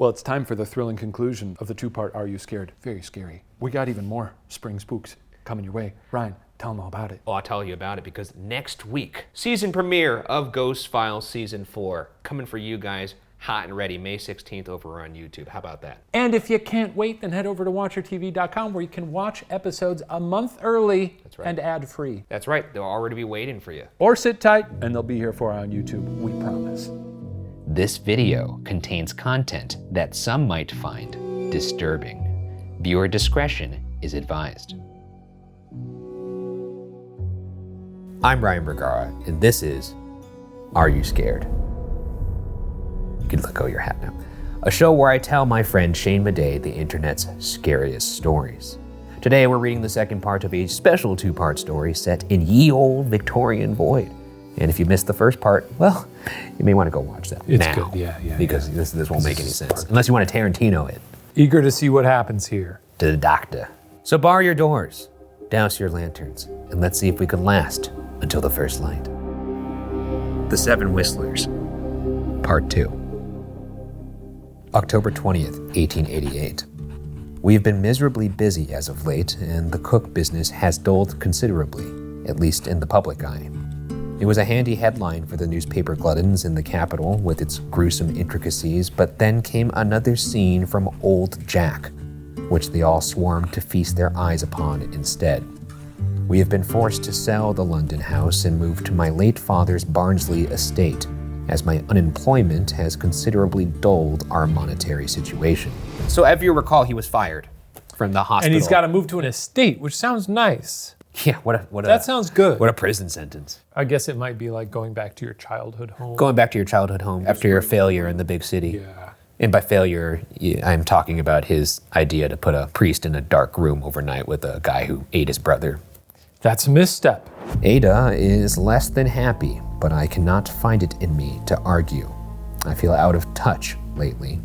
Well, it's time for the thrilling conclusion of the two-part Are You Scared? Very scary. We got even more spring spooks coming your way. Ryan, tell them all about it. Oh, I'll tell you about it because next week, season premiere of Ghost Files Season 4, coming for you guys hot and ready, May 16th over on YouTube. How about that? And if you can't wait, then head over to WatcherTV.com where you can watch episodes a month early. That's right. And ad-free. That's right, they'll already be waiting for you. Or sit tight, and they'll be here for on YouTube, we promise. This video contains content that some might find disturbing. Viewer discretion is advised. I'm Ryan Bergara, and this is Are You Scared? You can let go of your hat now. A show where I tell my friend Shane Madej the internet's scariest stories. Today we're reading the second part of a special two-part story set in ye old Victorian void. And if you missed the first part, well, you may want to go watch that now. Good, yeah. Because this won't make any sense. Unless you want to Tarantino it. Eager to see what happens here. To the doctor. So bar your doors, douse your lanterns, and let's see if we can last until the first light. The Seven Whistlers, Part 2. October 20th, 1888. We have been miserably busy as of late, and the cook business has dulled considerably, at least in the public eye. It was a handy headline for the newspaper gluttons in the capital with its gruesome intricacies, but then came another scene from Old Jack, which they all swarmed to feast their eyes upon instead. We have been forced to sell the London house and move to my late father's Barnsley estate, as my unemployment has considerably dulled our monetary situation. So if you recall, he was fired from the hospital. And he's got to move to an estate, which sounds nice. Yeah, That sounds good. What a prison sentence. I guess it might be like going back to your childhood home. Going back to your childhood home after your failure in the big city. Yeah. And by failure, I'm talking about his idea to put a priest in a dark room overnight with a guy who ate his brother. That's a misstep. Ada is less than happy, but I cannot find it in me to argue. I feel out of touch lately.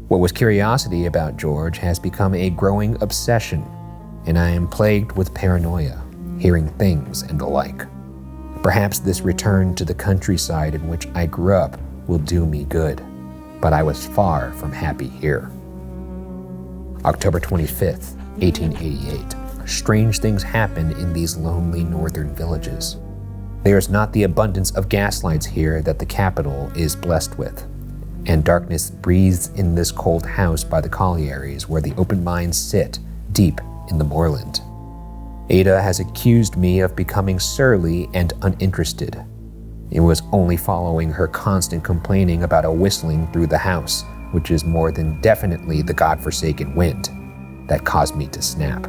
What was curiosity about George has become a growing obsession, and I am plagued with paranoia, hearing things and the like. Perhaps this return to the countryside in which I grew up will do me good, but I was far from happy here. October 25th, 1888. Strange things happen in these lonely northern villages. There is not the abundance of gaslights here that the capital is blessed with, and darkness breathes in this cold house by the collieries where the open mines sit deep in the moorland. Ada has accused me of becoming surly and uninterested. It was only following her constant complaining about a whistling through the house, which is more than definitely the godforsaken wind, that caused me to snap.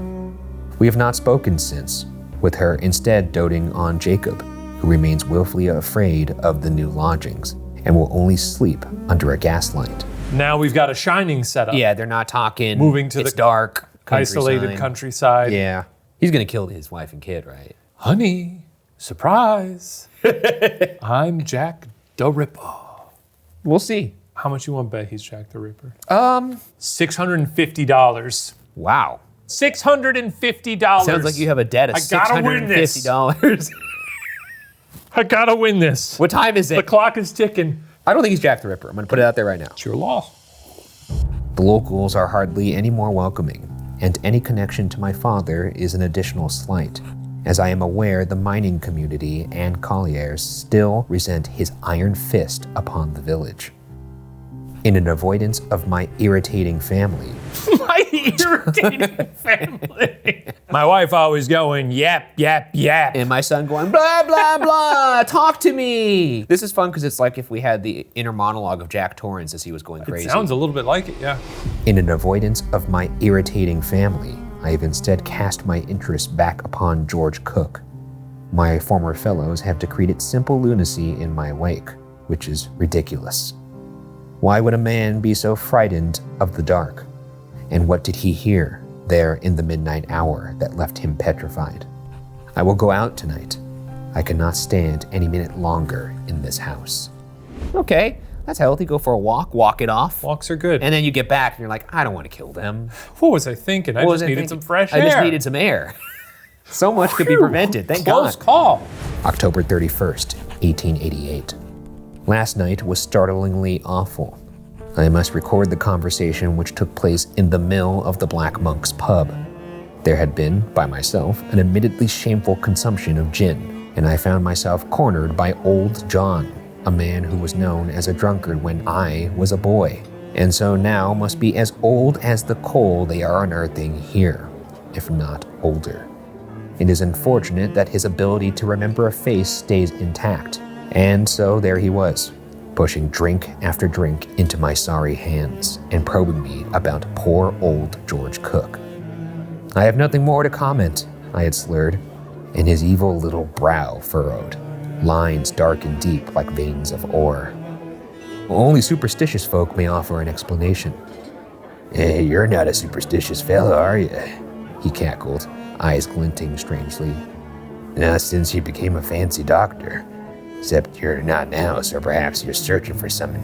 We have not spoken since, with her instead doting on Jacob, who remains willfully afraid of the new lodgings and will only sleep under a gaslight. Now we've got a shining setup. Yeah, they're not talking. Moving to it's the dark, isolated countryside. Yeah. He's gonna kill his wife and kid, right? Honey, surprise. I'm Jack the Ripper. We'll see. How much you want to bet he's Jack the Ripper? $650. Wow. $650. Sounds like you have a debt of $650. I gotta win this. What time is it? The clock is ticking. I don't think he's Jack the Ripper. I'm gonna put it out there right now. It's your loss. The locals are hardly any more welcoming, and any connection to my father is an additional slight, as I am aware the mining community and colliers still resent his iron fist upon the village. In an avoidance of my irritating family. My irritating family. My wife always going, yap, yap, yap. And my son going, blah, blah, blah, talk to me. This is fun because it's like if we had the inner monologue of Jack Torrance as he was going crazy. It sounds a little bit like it, yeah. In an avoidance of my irritating family, I have instead cast my interest back upon George Cook. My former fellows have decreed simple lunacy in my wake, which is ridiculous. Why would a man be so frightened of the dark? And what did he hear there in the midnight hour that left him petrified? I will go out tonight. I cannot stand any minute longer in this house. Okay, that's healthy. Go for a walk it off. Walks are good. And then you get back and you're like, I don't want to kill them. What was I thinking? I just needed some fresh air. I just needed some air. So much could be prevented, thank God. Close call. October 31st, 1888. Last night was startlingly awful. I must record the conversation which took place in the mill of the Black Monk's pub. There had been, by myself, an admittedly shameful consumption of gin, and I found myself cornered by Old John, a man who was known as a drunkard when I was a boy, and so now must be as old as the coal they are unearthing here, if not older. It is unfortunate that his ability to remember a face stays intact, and so there he was, pushing drink after drink into my sorry hands and probing me about poor old George Cook. I have nothing more to comment, I had slurred, and his evil little brow furrowed, lines dark and deep like veins of ore. Only superstitious folk may offer an explanation. Hey, you're not a superstitious fellow, are you? He cackled, eyes glinting strangely. Not since you became a fancy doctor. Except you're not now, so perhaps you're searching for something.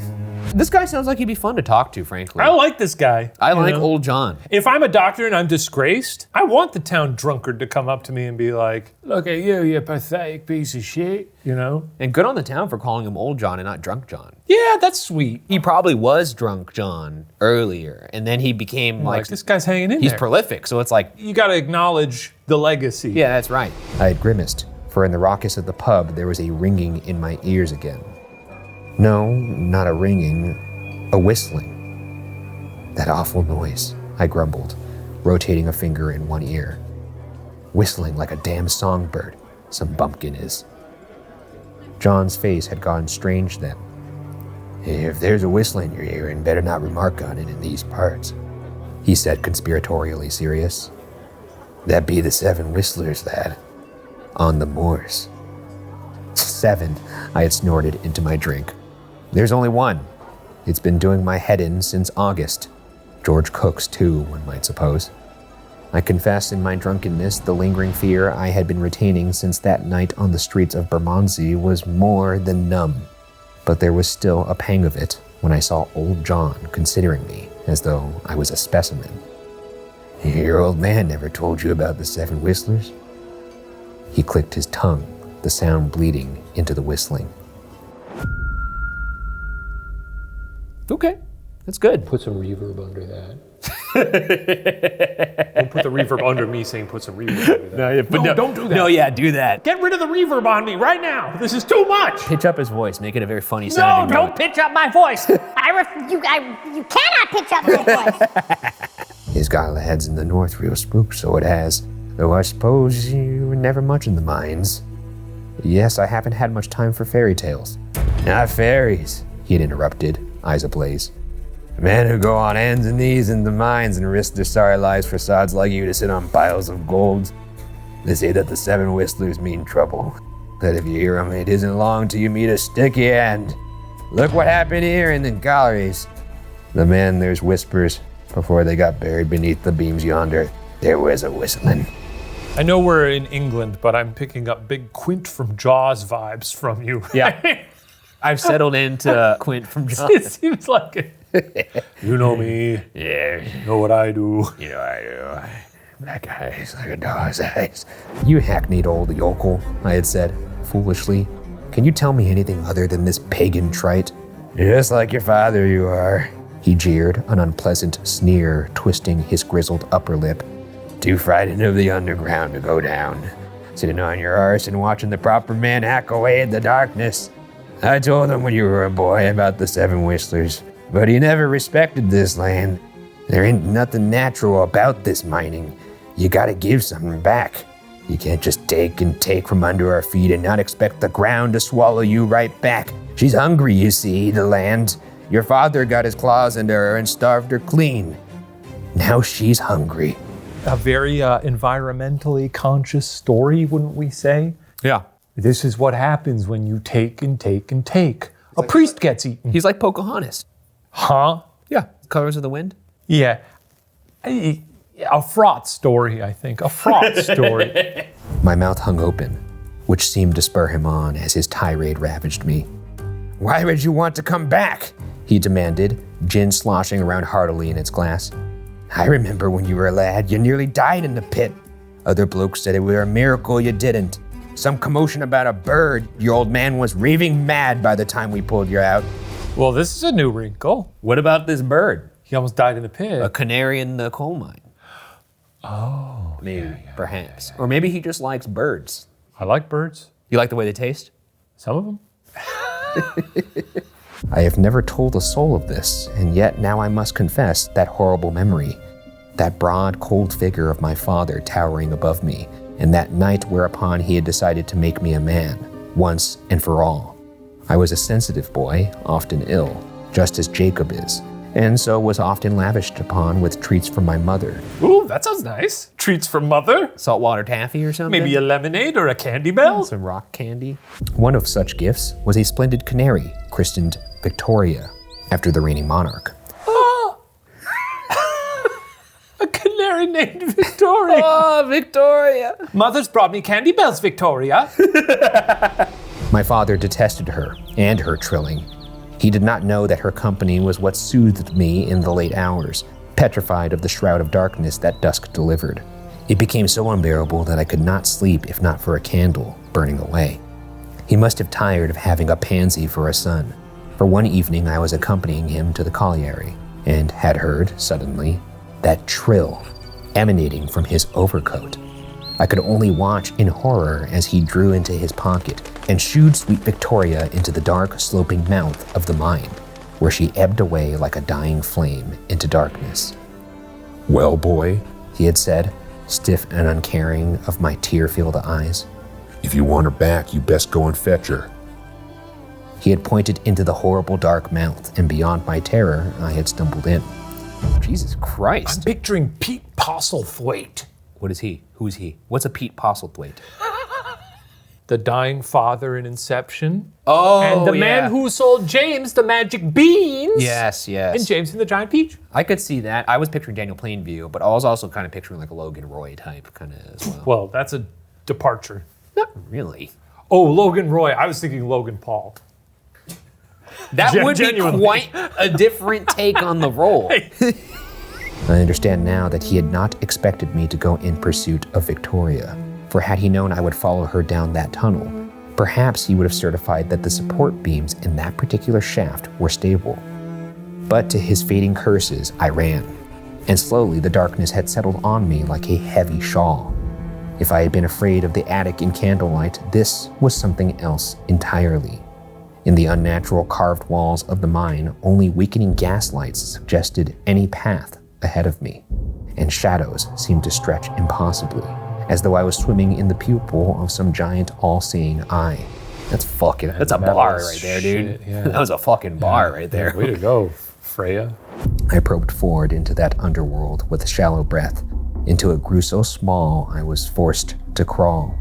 This guy sounds like he'd be fun to talk to, frankly. I like this guy. I like know? Old John. If I'm a doctor and I'm disgraced, I want the town drunkard to come up to me and be like, look at you, you pathetic piece of shit, you know? And good on the town for calling him Old John and not Drunk John. Yeah, that's sweet. He probably was Drunk John earlier, and then he became Like, this guy's hanging in he's there. prolific, so it's like, You gotta acknowledge the legacy. yeah, that's right. I had grimaced, for in the raucous of the pub there was a ringing in my ears again. No, not a ringing, a whistling. That awful noise, I grumbled, rotating a finger in one ear. Whistling like a damn songbird, some bumpkin is. John's face had gone strange then. If there's a whistle in your ear, and better not remark on it in these parts, he said, conspiratorially serious. That be the 7 whistlers, lad. On the moors. 7, I had snorted into my drink. There's only one. It's been doing my head in since August. George Cook's too, one might suppose. I confess in my drunkenness the lingering fear I had been retaining since that night on the streets of Barnsley was more than numb. But there was still a pang of it when I saw Old John considering me as though I was a specimen. Your old man never told you about the 7 whistlers? He clicked his tongue, the sound bleeding into the whistling. Okay, that's good. Put some reverb under that. Don't put the reverb under me saying put some reverb under that. No, don't do that. No, yeah, do that. Get rid of the reverb on me right now. This is too much. Pitch up his voice, make it a very funny No, sounding don't note. pitch up my voice. You cannot pitch up my voice. His got lads in the north real spooked, so it has. Though I suppose you were never much in the mines. Yes, I haven't had much time for fairy tales. Not fairies, he had interrupted, eyes ablaze. Men who go on hands and knees in the mines and risk their sorry lives for sods like you to sit on piles of gold. They say that the 7 whistlers mean trouble. That if you hear 'em, it isn't long till you meet a sticky end. Look what happened here in the galleries. The men there's whispers. Before they got buried beneath the beams yonder, there was a whistling. I know we're in England, but I'm picking up big Quint from Jaws vibes from you. Yeah. I've settled into Quint from Jaws. It seems like it. You know me. Yeah, You know what I do. you know I do. Black eyes like a dog's eyes. You hackneyed old yokel, I had said, foolishly. Can you tell me anything other than this pagan trite? Just like your father you are, he jeered, an unpleasant sneer twisting his grizzled upper lip. Too frightened of the underground to go down. Sitting on your arse and watching the proper man hack away at the darkness. I told him when you were a boy about the 7 whistlers, but he never respected this land. There ain't nothing natural about this mining. You gotta give something back. You can't just take and take from under our feet and not expect the ground to swallow you right back. She's hungry, you see, the land. Your father got his claws into her and starved her clean. Now she's hungry. A very environmentally conscious story, wouldn't we say? Yeah. This is what happens when you take and take and take. A priest gets eaten. He's like Pocahontas. Huh? Yeah. Colors of the Wind. Yeah. A fraught story, I think. A fraught story. My mouth hung open, which seemed to spur him on as his tirade ravaged me. Why would you want to come back? He demanded, gin sloshing around heartily in its glass. I remember when you were a lad, you nearly died in the pit. Other blokes said it was a miracle you didn't. Some commotion about a bird. Your old man was raving mad by the time we pulled you out. Well, this is a new wrinkle. What about this bird? He almost died in a pit. A canary in the coal mine. Oh. Maybe, perhaps. Or maybe he just likes birds. I like birds. You like the way they taste? Some of them. I have never told a soul of this, and yet now I must confess that horrible memory. That broad, cold figure of my father towering above me, and that night whereupon he had decided to make me a man, once and for all. I was a sensitive boy, often ill, just as Jacob is, and so was often lavished upon with treats from my mother. Ooh, that sounds nice. Treats from mother. Saltwater taffy or something? Maybe a lemonade or a candy bell. Some rock candy. One of such gifts was a splendid canary christened Victoria, after the reigning monarch. A canary named Victoria. Oh, Victoria! Mother's brought me candy bells, Victoria. My father detested her and her trilling. He did not know that her company was what soothed me in the late hours, petrified of the shroud of darkness that dusk delivered. It became so unbearable that I could not sleep if not for a candle burning away. He must have tired of having a pansy for a son, for one evening I was accompanying him to the colliery and had heard, suddenly, that trill emanating from his overcoat. I could only watch in horror as he drew into his pocket and shooed sweet Victoria into the dark, sloping mouth of the mine, where she ebbed away like a dying flame into darkness. "Well, boy," he had said, stiff and uncaring of my tear-filled eyes. "If you want her back, you best go and fetch her." He had pointed into the horrible dark mouth, and beyond my terror, I had stumbled in. Jesus I'm Christ. picturing Pete Postlethwaite. What is he? Who's he? What's a Pete Postlethwaite? The dying father in Inception. Oh, And the man who sold James the magic beans. Yes, yes. And James and the Giant Peach. I could see that. I was picturing Daniel Plainview, but I was also kind of picturing like a Logan Roy type kind of as well. Well, that's a departure. Not really. Oh, Logan Roy. I was thinking Logan Paul. That would Genuinely. be quite a different take on the role. I understand now that he had not expected me to go in pursuit of Victoria, for had he known I would follow her down that tunnel, perhaps he would have certified that the support beams in that particular shaft were stable. But to his fading curses, I ran, and slowly the darkness had settled on me like a heavy shawl. If I had been afraid of the attic in candlelight, this was something else entirely. In the unnatural carved walls of the mine, only weakening gaslights suggested any path ahead of me, and shadows seemed to stretch impossibly, as though I was swimming in the pupil of some giant all-seeing eye. That's a bar was right there, dude. shit, yeah. That was a fucking bar right there. Way to go, Freya. I probed forward into that underworld with shallow breath, until it grew so small I was forced to crawl.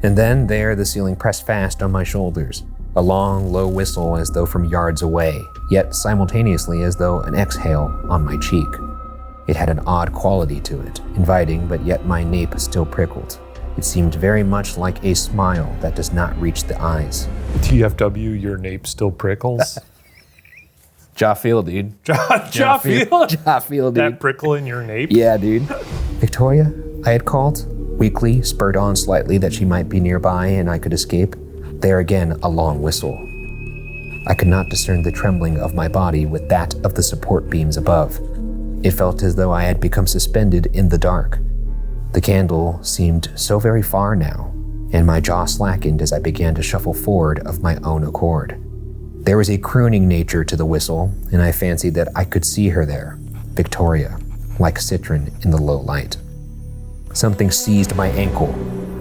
And then there the ceiling pressed fast on my shoulders, a long, low whistle as though from yards away, yet simultaneously as though an exhale on my cheek. It had an odd quality to it, inviting, but yet my nape still prickled. It seemed very much like a smile that does not reach the eyes. TFW, your nape still prickles. Jaw feel, dude. Jaw feel? Jaw feel, dude. That prickle in your nape? Yeah, dude. Victoria, I had called, weakly, spurred on slightly that she might be nearby and I could escape. There again, a long whistle. I could not discern the trembling of my body with that of the support beams above. It felt as though I had become suspended in the dark. The candle seemed so very far now, and my jaw slackened as I began to shuffle forward of my own accord. There was a crooning nature to the whistle, and I fancied that I could see her there, Victoria, like citron in the low light. Something seized my ankle.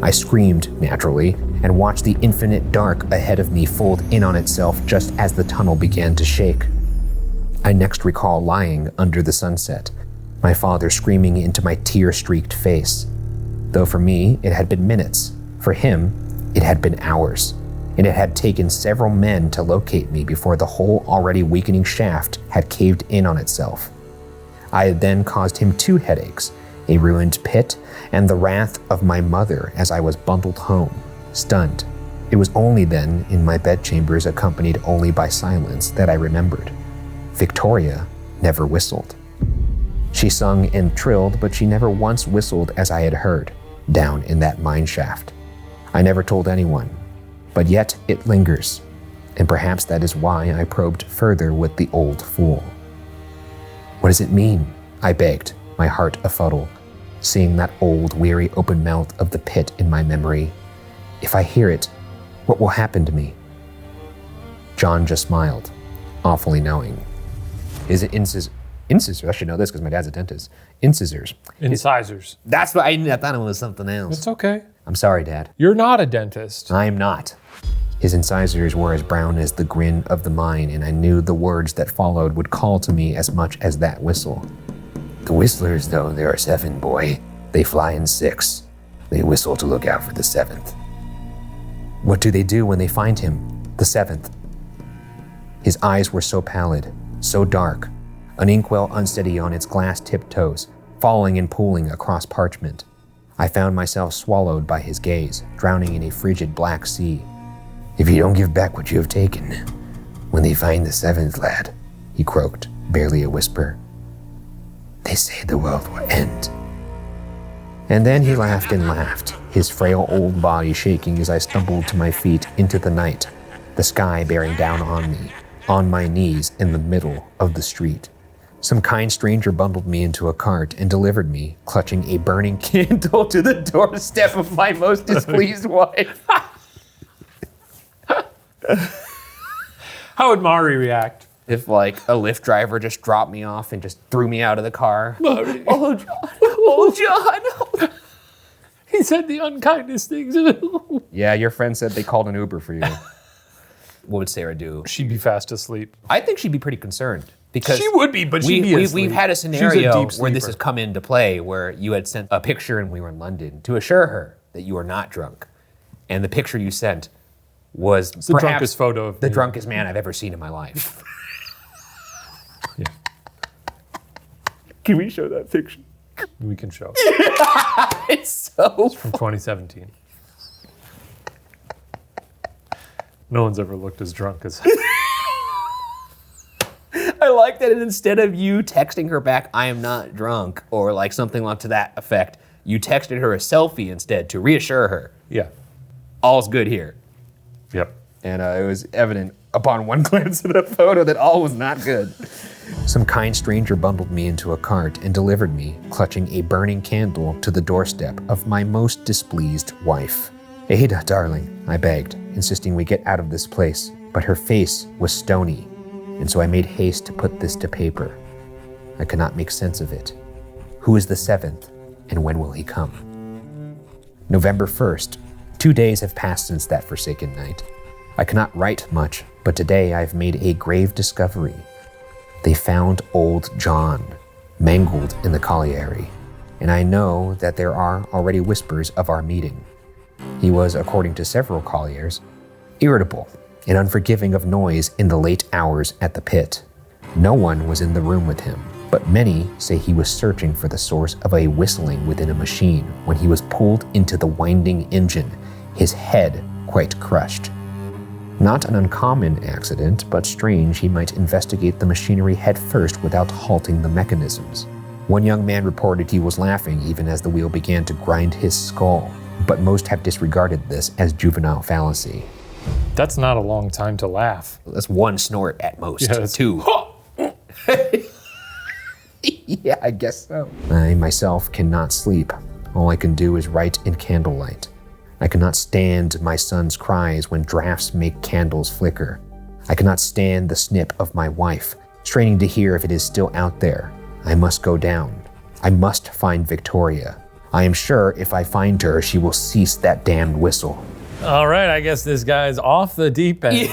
I screamed, naturally, and watched the infinite dark ahead of me fold in on itself just as the tunnel began to shake. I next recall lying under the sunset, my father screaming into my tear-streaked face. Though for me, it had been minutes. For him, it had been hours, and it had taken several men to locate me before the whole already weakening shaft had caved in on itself. I had then caused him 2 headaches, a ruined pit, and the wrath of my mother as I was bundled home, stunned. It was only then, in my bedchambers accompanied only by silence, that I remembered. Victoria never whistled. She sung and trilled, but she never once whistled as I had heard, down in that mine shaft. I never told anyone, but yet it lingers, And perhaps that is why I probed further with the old fool. What does it mean? I begged, my heart afuddle, seeing that old, weary open mouth of the pit in my memory. If I hear it, what will happen to me? John just smiled, awfully knowing. Is it incisors? I should know this because my dad's a dentist. Incisors. Incisors. That's what I thought it was something else. It's okay. I'm sorry, Dad. You're not a dentist. I am not. His incisors were as brown as the grin of the mine, and I knew the words that followed would call to me as much as that whistle. The whistlers, though, there are 7, boy. They fly in 6. They whistle to look out for the 7th. What do they do when they find him? The 7th. His eyes were so pallid, so dark, an inkwell unsteady on its glass tiptoes, falling and pooling across parchment. I found myself swallowed by his gaze, drowning in a frigid black sea. If you don't give back what you have taken, when they find the 7th, lad, he croaked, barely a whisper, they say the world will end. And then he laughed and laughed, his frail old body shaking as I stumbled to my feet into the night, the sky bearing down on me, on my knees in the middle of the street. Some kind stranger bundled me into a cart and delivered me, clutching a burning candle, to the doorstep of my most displeased wife. How would Mari react? If like a Lyft driver just dropped me off and just threw me out of the car. Mari. Oh, John. Oh, John. He said the unkindest things. Yeah, your friend said they called an Uber for you. What would Sarah do? She'd be fast asleep. I think she'd be pretty concerned. Because She would be, but she'd be asleep. we've had a She's a scenario deep where this sleeper. has come into play where you had sent a picture and we were in London to assure her that you were not drunk. And the picture you sent was the perhaps drunkest photo of the me. drunkest man I've ever seen in my life. Yeah. Can we show that picture? We can show. It's so From 2017. No one's ever looked as drunk as I like that instead of you texting her back, I am not drunk, or like something like to that effect, you texted her a selfie instead to reassure her, Yeah. all's good here. Yep. And it was evident upon one glance at that photo that all was not good. Some kind stranger bundled me into a cart and delivered me, clutching a burning candle, to the doorstep of my most displeased wife. Ada, darling, I begged, insisting we get out of this place, but her face was stony, and so I made haste to put this to paper. I could not make sense of it. Who is the 7th, and when will he come? November 1st. 2 days have passed since that forsaken night. I cannot write much, but today I've made a grave discovery. They found old John, mangled in the colliery, and I know that there are already whispers of our meeting. He was, according to several colliers, irritable and unforgiving of noise in the late hours at the pit. No one was in the room with him, but many say he was searching for the source of a whistling within a machine when he was pulled into the winding engine, his head quite crushed. Not an uncommon accident, but strange he might investigate the machinery head first without halting the mechanisms. One young man reported he was laughing even as the wheel began to grind his skull, but most have disregarded this as juvenile fallacy. That's not a long time to laugh. That's one snort at most, Yeah, that's- 2. Yeah, I guess so. I myself cannot sleep. All I can do is write in candlelight. I cannot stand my son's cries when drafts make candles flicker. I cannot stand the snip of my wife, straining to hear if it is still out there. I must go down. I must find Victoria. I am sure if I find her, she will cease that damned whistle. All right, I guess this guy's off the deep end.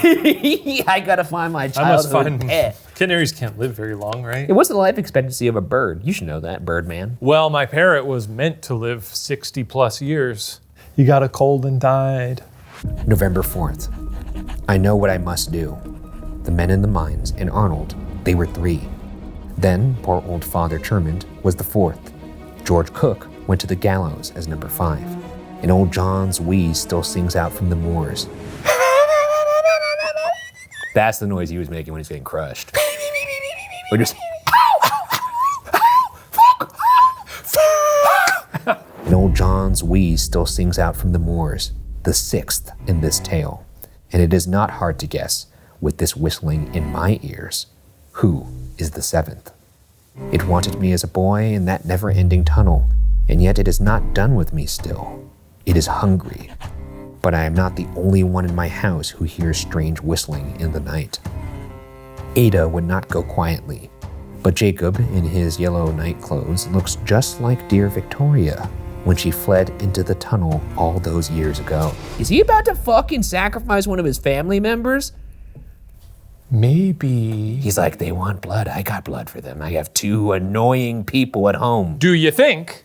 I gotta find my I must childhood find. pet. Canaries can't live very long, right? What's the life expectancy of a bird? You should know that, Birdman. Well, my parrot was meant to live 60 plus years. He got a cold and died. November 4th. I know what I must do. The men in the mines and Arnold, they were 3. Then poor old Father Chermond was the 4th. George Cook went to the gallows as number 5. And old John's wheeze still sings out from the moors. That's the noise he was making when he's getting crushed. Or just... And old John's wheeze still sings out from the moors, the 6th in this tale. And it is not hard to guess with this whistling in my ears. Who is the seventh? It wanted me as a boy in that never-ending tunnel, and yet it is not done with me still. It is hungry, but I am not the only one in my house who hears strange whistling in the night. Ada would not go quietly, but Jacob, in his yellow night clothes, looks just like dear Victoria when she fled into the tunnel all those years ago. Is he about to fucking sacrifice one of his family members? Maybe. He's like, they want blood. I got blood for them. I have two annoying people at home. Do you think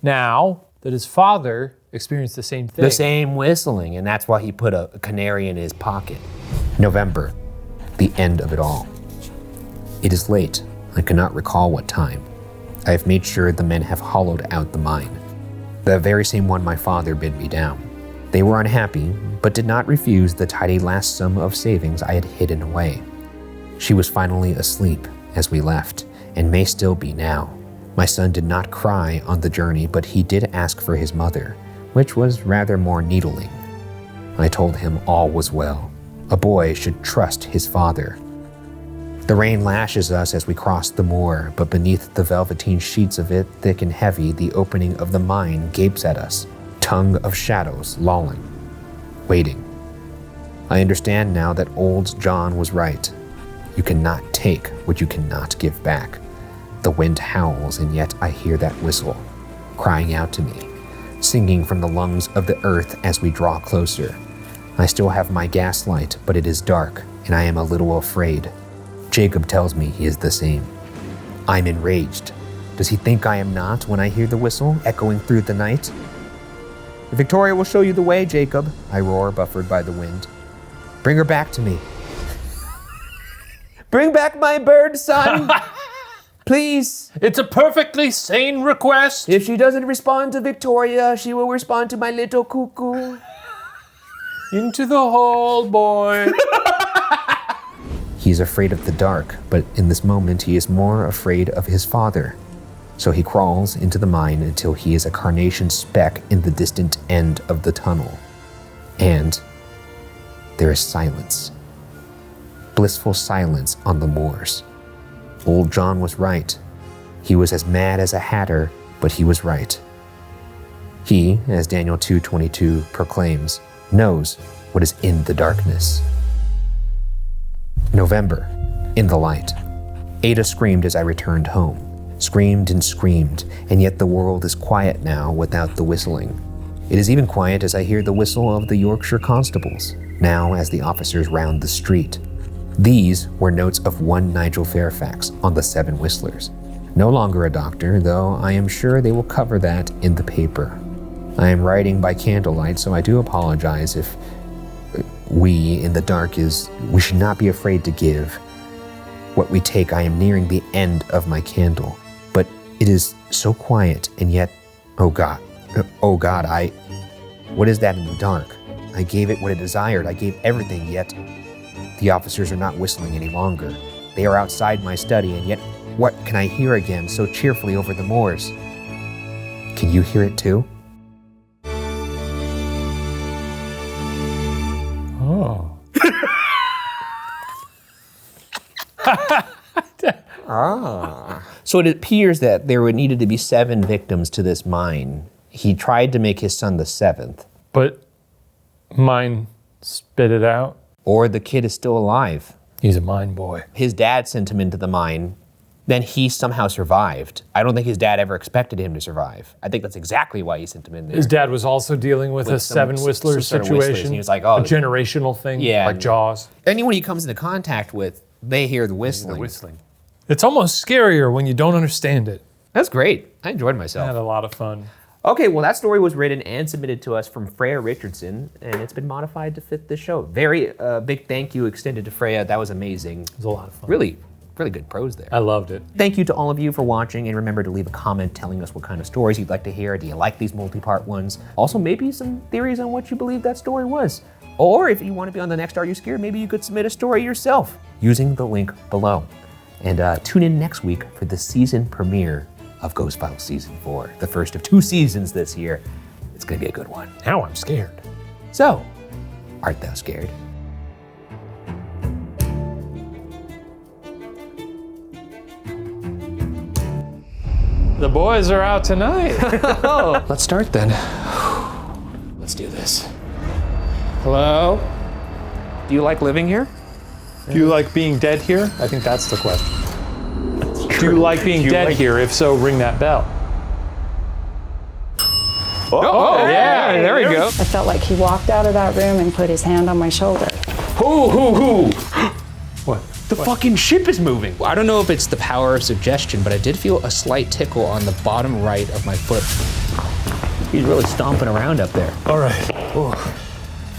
now that his father experienced the same thing? The same whistling, and that's why he put a canary in his pocket. November, the end of it all. It is late. I cannot recall what time. I have made sure the men have hollowed out the mine, the very same one my father bid me down. They were unhappy, but did not refuse the tidy last sum of savings I had hidden away. She was finally asleep as we left, and may still be now. My son did not cry on the journey, but he did ask for his mother, which was rather more needling. I told him all was well. A boy should trust his father. The rain lashes us as we cross the moor, but beneath the velveteen sheets of it, thick and heavy, the opening of the mine gapes at us, tongue of shadows lolling, waiting. I understand now that old John was right. You cannot take what you cannot give back. The wind howls, and yet I hear that whistle, crying out to me, singing from the lungs of the earth as we draw closer. I still have my gaslight, but it is dark, and I am a little afraid. Jacob tells me he is the same. I'm enraged. Does he think I am not when I hear the whistle echoing through the night? Victoria will show you the way, Jacob, I roar, buffered by the wind. Bring her back to me. Bring back my bird, son! Please. It's a perfectly sane request. If she doesn't respond to Victoria, she will respond to my little cuckoo. Into the hole, boy. He is afraid of the dark, but in this moment he is more afraid of his father. So he crawls into the mine until he is a carnation speck in the distant end of the tunnel. And there is silence. Blissful silence on the moors. Old John was right. He was as mad as a hatter, but he was right. He, as Daniel 2:22 proclaims, knows what is in the darkness. November, in the light. Ada screamed as I returned home. Screamed and screamed, and yet the world is quiet now without the whistling. It is even quiet as I hear the whistle of the Yorkshire constables, now as the officers round the street. These were notes of one Nigel Fairfax on the 7 whistlers. No longer a doctor, though I am sure they will cover that in the paper. I am writing by candlelight, so I do apologize if we in the dark we should not be afraid to give what we take. I am nearing the end of my candle, but it is so quiet, and yet, oh God, what is that in the dark? I gave it what it desired. I gave everything, yet the officers are not whistling any longer. They are outside my study, and yet what can I hear again so cheerfully over the moors? Can you hear it too? Oh. So it appears that there needed to be 7 victims to this mine. He tried to make his son the 7th. But mine spit it out. Or the kid is still alive. He's a mine boy. His dad sent him into the mine. Then he somehow survived. I don't think his dad ever expected him to survive. I think that's exactly why he sent him in there. His dad was also dealing with a some 7 whistlers sort of whistlers, situation. and he was like, oh, a generational thing, yeah, like Jaws. Anyone he comes into contact with, they hear the whistling. It's almost scarier when you don't understand it. That's great. I enjoyed I myself. had a lot of fun. Okay, well, that story was written and submitted to us from Freya Richardson, and it's been modified to fit this show. Very big thank you extended to Freya. That was amazing. It was a lot of fun. Really good prose there. I loved it. Thank you to all of you for watching, and remember to leave a comment telling us what kind of stories you'd like to hear. Do you like these multi-part ones? Also, maybe some theories on what you believe that story was. Or if you want to be on the next Are You Scared, maybe you could submit a story yourself using the link below. And tune in next week for the season premiere of Ghost Files Season 4, the first of 2 seasons this year. It's gonna be a good one. Now I'm scared. So, art thou scared? The boys are out tonight. Let's start then. Let's do this. Hello? Do you like living here? Do you like being dead here? I think that's the question. Do you like being dead here? If so, ring that bell. Oh, yeah, there we go. I felt like he walked out of that room and put his hand on my shoulder. Hoo! What? The fucking ship is moving. I don't know if it's the power of suggestion, but I did feel a slight tickle on the bottom right of my foot. He's really stomping around up there. All right. Ooh.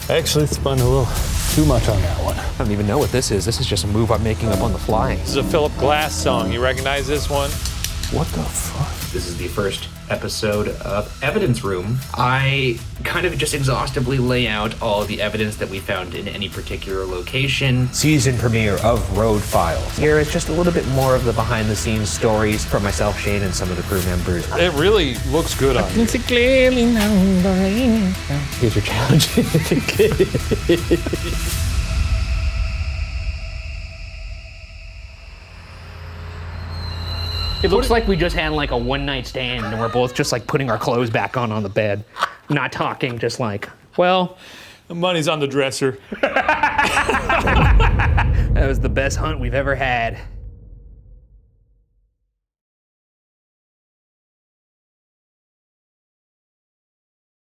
I actually spun a little too much on that one. I don't even know what this is. This is just a move I'm making up on the fly. This is a Philip Glass song. You recognize this one? What the fuck? This is the first episode of Evidence Room. I kind of just exhaustively lay out all the evidence that we found in any particular location. Season premiere of Road Files. Here is just a little bit more of the behind-the-scenes stories from myself, Shane, and some of the crew members. It really looks good on you. Here's your challenge. It looks like we just had like a one-night stand and we're both just like putting our clothes back on the bed. Not talking, just like, well, The money's on the dresser. that was the best hunt we've ever had.